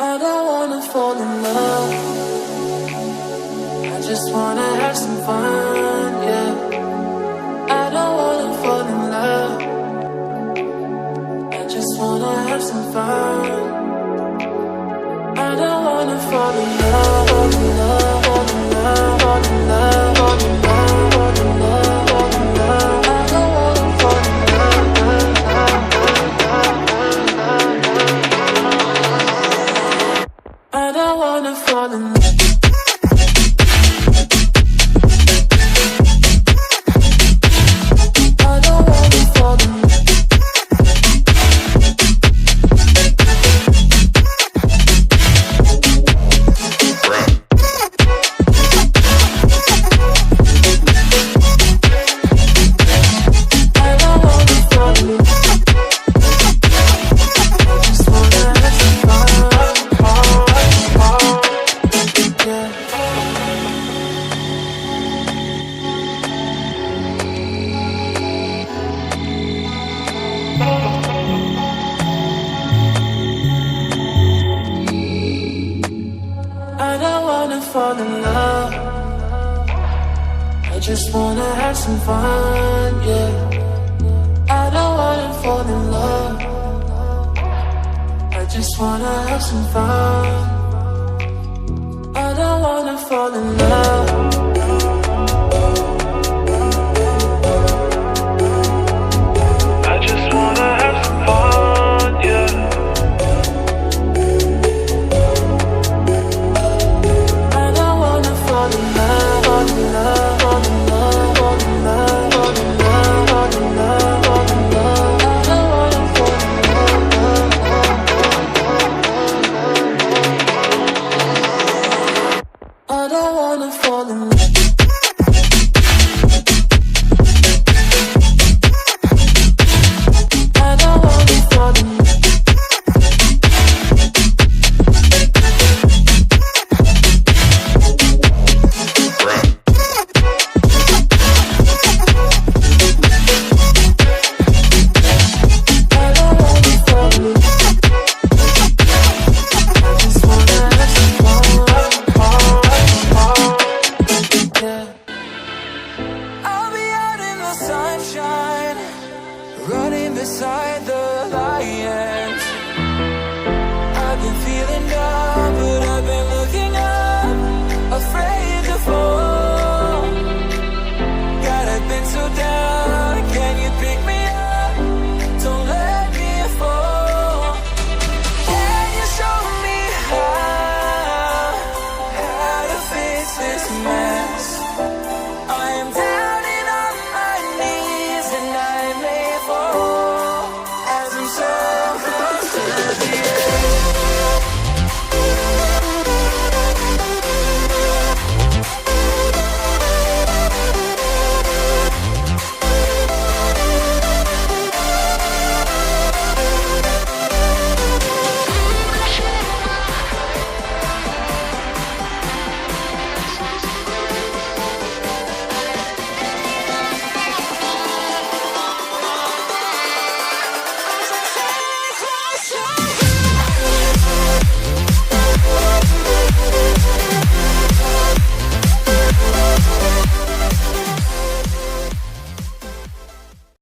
I don't wanna fall in love. I just wanna have some fun, yeah. I don't wanna fall in love. I just wanna have some fun. I don't wanna fall in love, fall in love, fall in love, fall in love, fall in love, fall in love, fall in love. I don't wanna fall in love. I don't wanna fall in love. Fall in love. I just wanna have some fun, yeah. I don't wanna fall in love. I just wanna have some fun. I don't wanna fall in love. I just wanna have some fun, yeah. Running beside the